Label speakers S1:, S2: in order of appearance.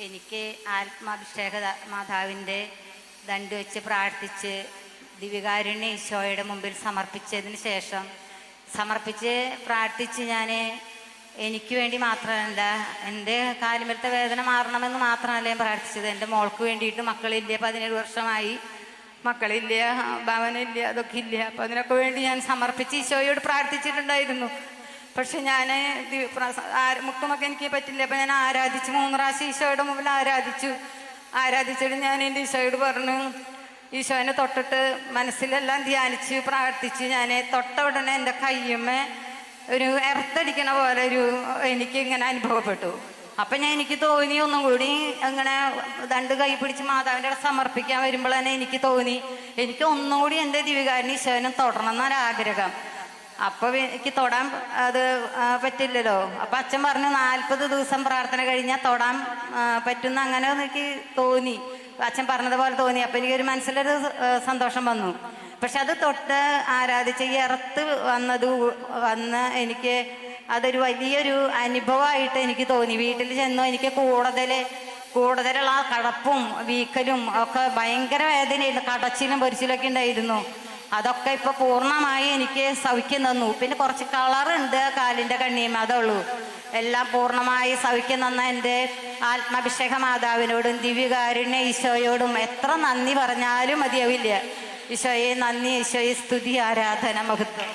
S1: എനിക്ക് ആത്മാഭിഷേക മാതാവിൻ്റെ ദണ്ട് വെച്ച് പ്രാർത്ഥിച്ച് ദിവ്യകാരുണ്യ ഈശോയുടെ മുമ്പിൽ സമർപ്പിച്ചതിന് ശേഷം പ്രാർത്ഥിച്ച് ഞാൻ എനിക്ക് വേണ്ടി മാത്രമല്ല, എൻ്റെ കാലുമേലത്തെ വേദന മാറണമെന്ന് മാത്രമല്ല ഞാൻ പ്രാർത്ഥിച്ചത്, എൻ്റെ മോൾക്ക് വേണ്ടിയിട്ട്. മക്കളില്ല, 17 വർഷമായി മക്കളില്ല, ഭവനില്ല, അതൊക്കെ ഇല്ല. അപ്പം അതിനൊക്കെ വേണ്ടി ഞാൻ സമർപ്പിച്ച് ഈശോയോട് പ്രാർത്ഥിച്ചിട്ടുണ്ടായിരുന്നു. പക്ഷെ ഞാൻ മുട്ടുമൊക്കെ എനിക്ക് പറ്റില്ല. അപ്പം ഞാൻ ആരാധിച്ചു, 3 പ്രാവശ്യം ഈശോയുടെ മുമ്പിൽ ആരാധിച്ചിട്ട് ഞാൻ എൻ്റെ ഈശോയോട് പറഞ്ഞു, ഈശോനെ തൊട്ടിട്ട് മനസ്സിലെല്ലാം ധ്യാനിച്ച് പ്രാർത്ഥിച്ച് ഞാൻ തൊട്ട ഉടനെ എൻ്റെ കയ്യുമ്മേ ഒരു എർത്തടിക്കണ പോലെ എനിക്ക് ഇങ്ങനെ അനുഭവപ്പെട്ടു. അപ്പം എനിക്ക് തോന്നി ഒന്നും കൂടി അങ്ങനെ ദണ്ട് കൈ പിടിച്ച് മാതാവിൻ്റെ സമർപ്പിക്കാൻ വരുമ്പോൾ തന്നെ എനിക്ക് തോന്നി എനിക്ക് ഒന്നും കൂടി എൻ്റെ ദിവ്യകാരുണ്യ ഈശോനെ തൊടണം എന്നൊരാഗ്രഹം. അപ്പോൾ എനിക്ക് തൊടാൻ അത് പറ്റില്ലല്ലോ. അപ്പം അച്ഛൻ പറഞ്ഞു 40 ദിവസം പ്രാർത്ഥന കഴിഞ്ഞാൽ തൊടാൻ പറ്റുന്ന അങ്ങനെ എനിക്ക് തോന്നി, അച്ഛൻ പറഞ്ഞതുപോലെ തോന്നി. അപ്പം എനിക്കൊരു മനസ്സിലൊരു സന്തോഷം വന്നു. പക്ഷെ അത് തൊട്ട് ആരാധിച്ച് ഈ ഇറത്ത് വന്ന് എനിക്ക് അതൊരു വലിയൊരു അനുഭവമായിട്ട് എനിക്ക് തോന്നി. വീട്ടിൽ ചെന്നു എനിക്ക് കൂടുതലുള്ള കടപ്പും വീക്കലും ഒക്കെ ഭയങ്കര വേദനയില്ല, കടച്ചിലും പൊരിച്ചിലൊക്കെ ഉണ്ടായിരുന്നു. അതൊക്കെ ഇപ്പൊ പൂർണ്ണമായി എനിക്ക് സൗഖ്യം തന്നു. പിന്നെ കുറച്ച് കളറുണ്ട് കാലിൻ്റെ കണ്ണിയും, അതുള്ളൂ. എല്ലാം പൂർണ്ണമായി സൗഖ്യം തന്ന എൻ്റെ ആത്മാഭിഷേക മാതാവിനോടും ദിവ്യകാരുണ്യ ഈശോയോടും എത്ര നന്ദി പറഞ്ഞാലും മതിയാവില്ല. ഈശോയെ നന്ദി, ഈശോയെ സ്തുതി, ആരാധന, മഹത്വം.